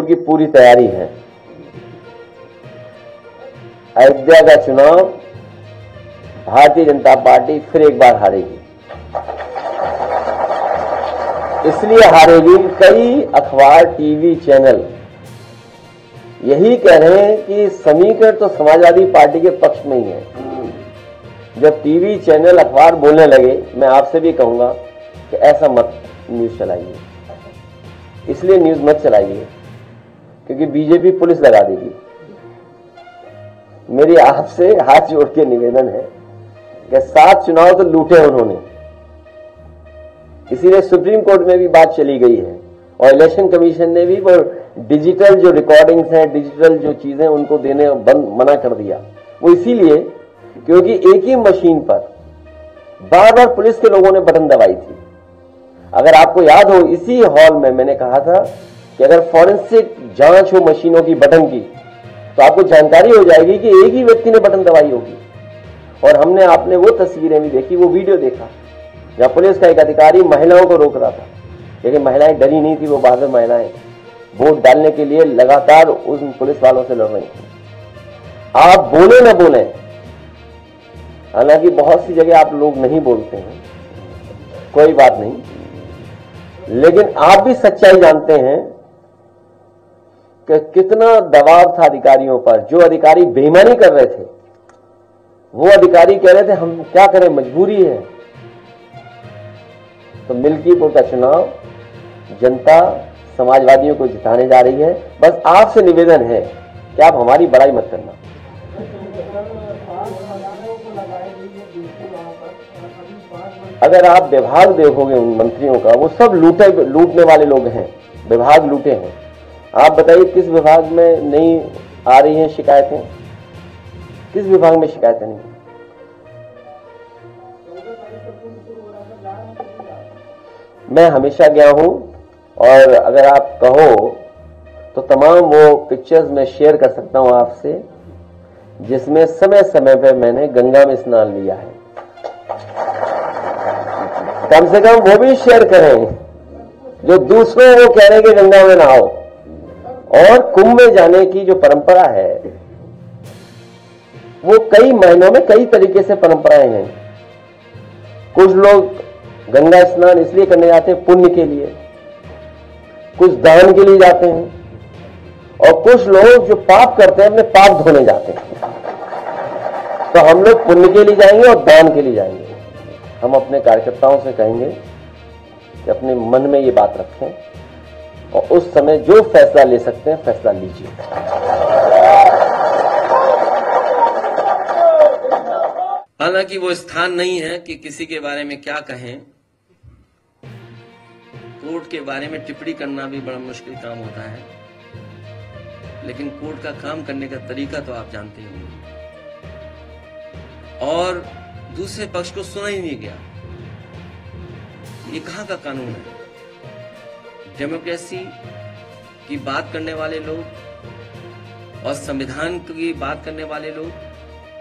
Court की पूरी तैयारी है। अयोध्या का चुनाव भारतीय जनता पार्टी फिर एक बार हारेगी। इसलिए हारेगी, कई अखबार, टीवी चैनल यही कह रहे हैं कि समीकरण तो समाजवादी पार्टी के पक्ष में ही है। जब टीवी चैनल, अखबार बोलने लगे, मैं आपसे भी कहूंगा कि ऐसा मत न्यूज चलाइए। इसलिए न्यूज मत चलाइए क्योंकि बीजेपी पुलिस लगा देगी। मेरी आपसे हाथ जोड़ के निवेदन है कि 7 चुनाव तो लूटे उन्होंने, इसीलिए सुप्रीम कोर्ट में भी बात चली गई है और इलेक्शन कमीशन ने भी वो डिजिटल जो रिकॉर्डिंग्स हैं, डिजिटल जो चीजें उनको देने मना कर दिया। वो इसीलिए क्योंकि एक ही मशीन पर बार बार पुलिस के लोगों ने बटन दबाई थी। अगर आपको याद हो, इसी हॉल में मैंने कहा था कि अगर फॉरेंसिक जांच हो मशीनों की, बटन की, तो आपको जानकारी हो जाएगी कि एक ही व्यक्ति ने बटन दबाई होगी। और हमने, आपने वो तस्वीरें भी देखी, वो वीडियो देखा जहां पुलिस का एक अधिकारी महिलाओं को रोक रहा था, लेकिन महिलाएं डरी नहीं थी। वो बहादुर महिलाएं वोट डालने के लिए लगातार उन पुलिस वालों से लड़ रही थी। आप बोले न बोले, हालांकि बहुत सी जगह आप लोग नहीं बोलते हैं, कोई बात नहीं, लेकिन आप भी सच्चाई जानते हैं कि कितना दबाव था अधिकारियों पर। जो अधिकारी बेईमानी कर रहे थे, वो अधिकारी कह रहे थे हम क्या करें, मजबूरी है। तो मिल्कीपुर का चुनाव जनता समाजवादियों को जिताने जा रही है। बस आपसे निवेदन है कि आप हमारी बड़ाई मत करना। अगर आप विभाग देखोगे उन मंत्रियों का, वो सब लूटने वाले लोग हैं, विभाग लूटे हैं। आप बताइए किस विभाग में नहीं आ रही हैं शिकायतें? किस विभाग में शिकायतें नहीं? मैं हमेशा गया हूं और अगर आप कहो तो तमाम वो पिक्चर्स मैं शेयर कर सकता हूं आपसे, जिसमें समय समय पर मैंने गंगा में स्नान लिया है। कम से कम वो भी शेयर करें जो दूसरों को कह रहे हैं कि गंगा में नहाओ। और कुंभ में जाने की जो परंपरा है, वो कई महीनों में कई तरीके से परंपराएं हैं। कुछ लोग गंगा स्नान इसलिए करने जाते हैं पुण्य के लिए, कुछ दान के लिए जाते हैं, और कुछ लोग जो पाप करते हैं अपने पाप धोने जाते हैं। तो हम लोग पुण्य के लिए जाएंगे और दान के लिए जाएंगे। हम अपने कार्यकर्ताओं से कहेंगे कि अपने मन में ये बात रखें और उस समय जो फैसला ले सकते हैं फैसला लीजिए। हालांकि वो स्थान नहीं है कि किसी के बारे में क्या कहें। कोर्ट के बारे में टिप्पणी करना भी बड़ा मुश्किल काम होता है, लेकिन कोर्ट का काम करने का तरीका तो आप जानते ही होंगे। और दूसरे पक्ष को सुना ही नहीं गया। ये कहां का कानून है? डेमोक्रेसी की बात करने वाले लोग और संविधान की बात करने वाले लोग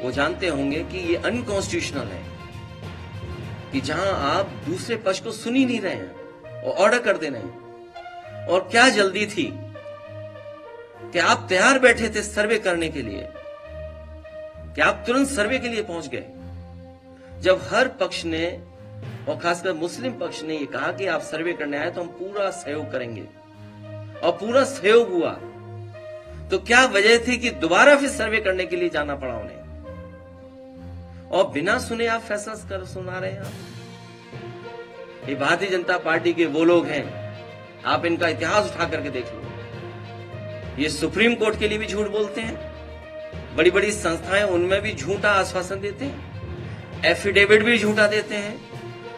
वो जानते होंगे कि ये अनकॉन्स्टिट्यूशनल है, कि जहां आप दूसरे पक्ष को सुन ही नहीं रहे हैं और ऑर्डर कर दे रहे हैं। और क्या जल्दी थी कि आप तैयार बैठे थे सर्वे करने के लिए, कि आप तुरंत सर्वे के लिए पहुंच गए, जब हर पक्ष ने और खासकर मुस्लिम पक्ष ने ये कहा कि आप सर्वे करने आए तो हम पूरा सहयोग करेंगे, और पूरा सहयोग हुआ। तो क्या वजह थी कि दोबारा फिर सर्वे करने के लिए जाना पड़ा उन्हें? और बिना सुने आप फैसला कर सुना रहे हैं। आप ये भारतीय जनता पार्टी के वो लोग हैं, आप इनका इतिहास उठा करके देख लो। ये सुप्रीम कोर्ट के लिए भी झूठ बोलते हैं, बड़ी बड़ी संस्थाएं उनमें भी झूठा आश्वासन देते हैं, एफिडेविट भी झूठा देते हैं।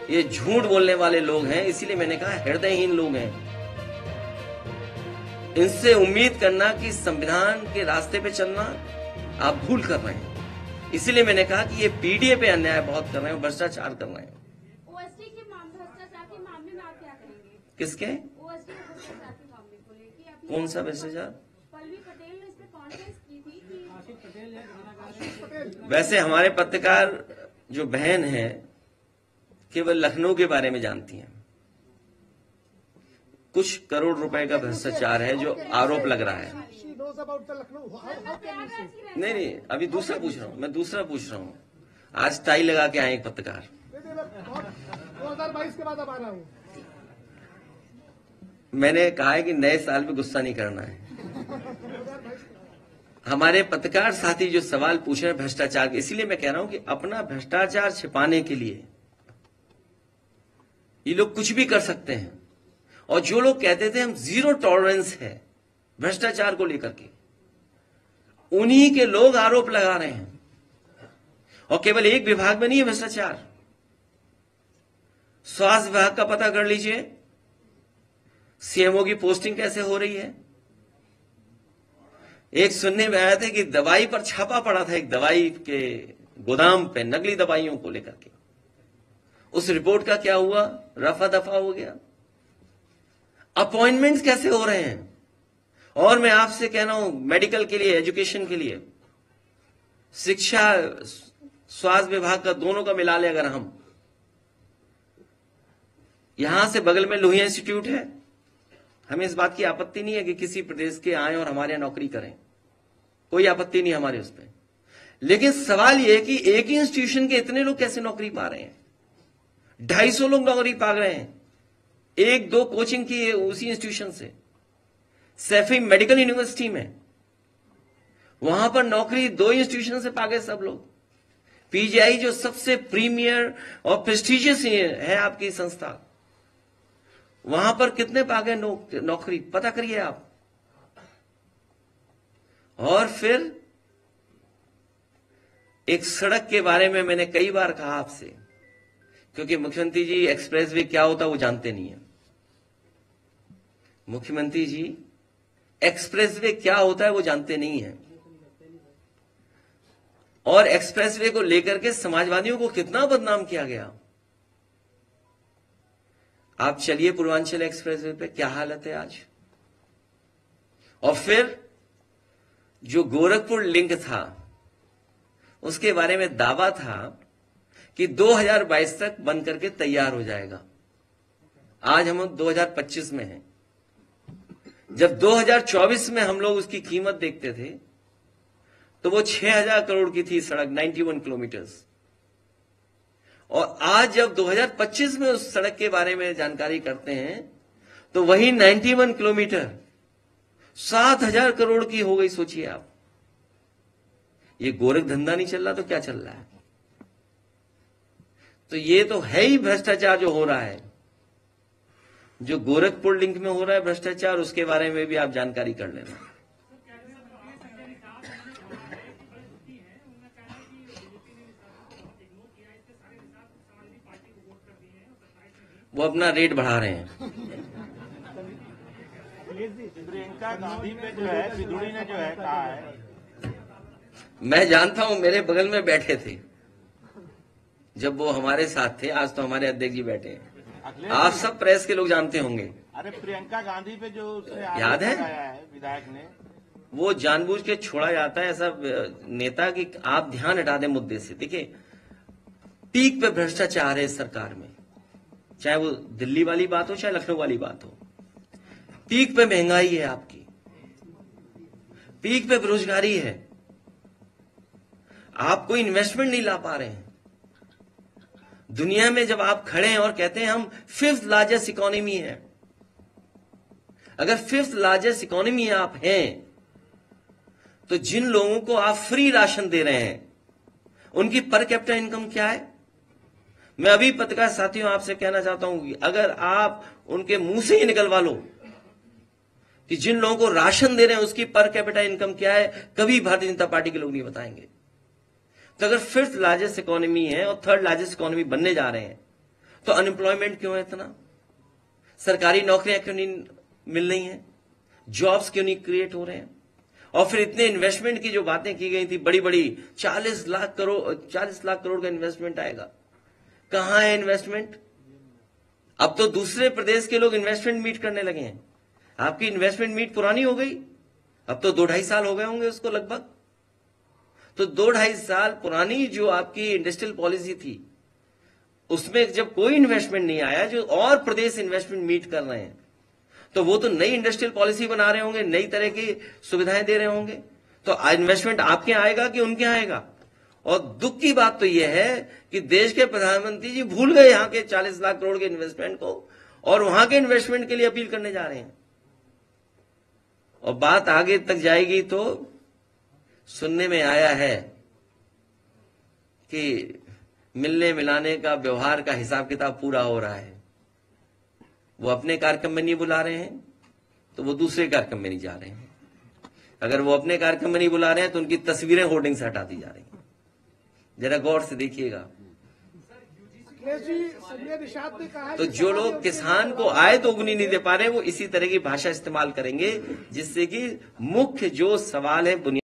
ये झूठ बोलने वाले लोग हैं, इसीलिए मैंने कहा हृदयहीन लोग हैं। इनसे उम्मीद करना कि संविधान के रास्ते पे चलना आप भूल कर रहे हैं। इसीलिए मैंने कहा कि ये पीडीए पे अन्याय बहुत कर रहे हैं, भ्रष्टाचार कर रहे हैं। ओएसडी के भ्रष्टाचार के मामले में आप क्या करेंगे? किसके? ओएसडी के भ्रष्टाचार के मामले को लेकर कौन सा भ्रष्टाचार? पल्लवी पटेल ने इस पे कॉन्फ्रेंस की थी कि वैसे हमारे पत्रकार जो बहन है केवल लखनऊ के बारे में जानती हैं, कुछ करोड़ रुपए का भ्रष्टाचार है जो आरोप लग रहा है। नहीं नहीं, अभी दूसरा पूछ रहा हूँ, मैं दूसरा पूछ रहा हूँ। आज टाई लगा के आए एक पत्रकार। 2022 के बाद अब आ रहा हूँ। मैंने कहा है कि नए साल में गुस्सा नहीं करना है। हमारे पत्रकार साथी जो सवाल पूछ रहे हैं भ्रष्टाचार के, इसीलिए मैं कह रहा हूं कि अपना भ्रष्टाचार छिपाने के लिए ये लोग कुछ भी कर सकते हैं। और जो लोग कहते थे हम जीरो टॉलरेंस है भ्रष्टाचार को लेकर के, उन्हीं के लोग आरोप लगा रहे हैं। और केवल एक विभाग में नहीं है भ्रष्टाचार, स्वास्थ्य विभाग का पता कर लीजिए, सीएमओ की पोस्टिंग कैसे हो रही है। एक सुनने में आया था कि दवाई पर छापा पड़ा था, एक दवाई के गोदाम पे नकली दवाइयों को लेकर के। उस रिपोर्ट का क्या हुआ, रफा दफा हो गया। अपॉइंटमेंट्स कैसे हो रहे हैं। और मैं आपसे कह रहा हूं, मेडिकल के लिए, एजुकेशन के लिए, शिक्षा, स्वास्थ्य विभाग का दोनों का मिला ले अगर हम, यहां से बगल में लोहिया इंस्टीट्यूट है, हमें इस बात की आपत्ति नहीं है कि किसी प्रदेश के आए और हमारे यहां नौकरी करें, कोई आपत्ति नहीं हमारे उस पर। लेकिन सवाल यह है कि एक ही इंस्टीट्यूशन के इतने लोग कैसे नौकरी पा रहे हैं। 250 लोग नौकरी पा रहे हैं, एक दो कोचिंग की उसी इंस्टीट्यूशन से। सैफी मेडिकल यूनिवर्सिटी में, वहां पर नौकरी 2 इंस्टीट्यूशन से पा गए सब लोग। पीजीआई जो सबसे प्रीमियर और प्रेस्टिजियस है आपकी संस्था, वहां पर कितने पा गए नौकरी, पता करिए आप। और फिर एक सड़क के बारे में मैंने कई बार कहा आपसे, क्योंकि मुख्यमंत्री जी एक्सप्रेसवे क्या होता है वो जानते नहीं है। मुख्यमंत्री जी एक्सप्रेसवे क्या होता है वो जानते नहीं है। और एक्सप्रेसवे को लेकर के समाजवादियों को कितना बदनाम किया गया। आप चलिए पूर्वांचल एक्सप्रेसवे पे, क्या हालत है आज। और फिर जो गोरखपुर लिंक था, उसके बारे में दावा था कि 2022 तक बन करके तैयार हो जाएगा। आज हम 2025 में हैं। जब 2024 में हम लोग उसकी कीमत देखते थे तो वो 6000 करोड़ की थी सड़क, 91 किलोमीटर्स। और आज जब 2025 में उस सड़क के बारे में जानकारी करते हैं तो वही 91 किलोमीटर 7000 करोड़ की हो गई। सोचिए आप, ये गोरख धंधा नहीं चल रहा तो क्या चल रहा है। तो ये तो है ही भ्रष्टाचार जो हो रहा है। जो गोरखपुर लिंक में हो रहा है भ्रष्टाचार, उसके बारे में भी आप जानकारी कर लेना। वो अपना रेट बढ़ा रहे हैं। प्रियंका गांधी पे जो है विदुड़ी ने जो है कहा है, मैं जानता हूं, मेरे बगल में बैठे थे जब वो हमारे साथ थे। आज तो हमारे अध्यक्ष जी बैठे हैं, आप सब प्रेस के लोग जानते होंगे। अरे प्रियंका गांधी पे जो उसने याद है? विधायक ने, वो जानबूझ के छोड़ा जाता है ऐसा नेता कि आप ध्यान हटा दें मुद्दे से। देखिए, पीक पे भ्रष्टाचार है इस सरकार में, चाहे वो दिल्ली वाली बात हो चाहे लखनऊ वाली बात हो। पीक पे महंगाई है आपकी, पीक पे बेरोजगारी है, आप कोई इन्वेस्टमेंट नहीं ला पा रहे हैं। दुनिया में जब आप खड़े हैं और कहते हैं हम 5th लार्जेस्ट इकोनॉमी है, अगर 5th लार्जेस्ट इकोनॉमी आप हैं तो जिन लोगों को आप फ्री राशन दे रहे हैं उनकी पर कैपिटा इनकम क्या है। मैं अभी पत्रकार साथियों आपसे कहना चाहता हूं कि अगर आप उनके मुंह से ही निकलवा लो कि जिन लोगों को राशन दे रहे हैं उसकी पर कैपिटा इनकम क्या है, कभी भारतीय जनता पार्टी के लोग नहीं बताएंगे। तो अगर 5th लार्जेस्ट इकोनॉमी है और 3rd लार्जेस्ट इकोनॉमी बनने जा रहे हैं तो अनएम्प्लॉयमेंट क्यों है इतना, सरकारी नौकरियां क्यों नहीं मिल रही हैं, जॉब्स क्यों नहीं क्रिएट हो रहे हैं। और फिर इतने इन्वेस्टमेंट की जो बातें की गई थी बड़ी बड़ी, 40 लाख करोड़ का इन्वेस्टमेंट आएगा, कहां है इन्वेस्टमेंट। अब तो दूसरे प्रदेश के लोग इन्वेस्टमेंट मीट करने लगे हैं, आपकी इन्वेस्टमेंट मीट पुरानी हो गई। अब तो 2-2.5 साल हो गए होंगे उसको लगभग। तो 2-2.5 साल पुरानी जो आपकी इंडस्ट्रियल पॉलिसी थी उसमें जब कोई इन्वेस्टमेंट नहीं आया, जो और प्रदेश इन्वेस्टमेंट मीट कर रहे हैं, तो वो तो नई इंडस्ट्रियल पॉलिसी बना रहे होंगे, नई तरह की सुविधाएं दे रहे होंगे। तो इन्वेस्टमेंट आपके आएगा कि उनके आएगा? और दुख की बात तो यह है कि देश के प्रधानमंत्री जी भूल गए यहां के 40 लाख करोड़ के इन्वेस्टमेंट को और वहां के इन्वेस्टमेंट के लिए अपील करने जा रहे हैं। और बात आगे तक जाएगी तो सुनने में आया है कि मिलने मिलाने का व्यवहार का हिसाब किताब पूरा हो रहा है। वो अपने कार्यक्रम में नहीं बुला रहे हैं तो वो दूसरे कार्यक्रम में नहीं जा रहे हैं। अगर वो अपने कार्यक्रम में नहीं बुला रहे हैं तो उनकी तस्वीरें होर्डिंग से हटा दी जा रही हैं। जरा गौर से देखिएगा। तो जो लोग किसान को आय दोगुनी नहीं दे पा रहे, वो इसी तरह की भाषा इस्तेमाल करेंगे जिससे कि मुख्य जो सवाल है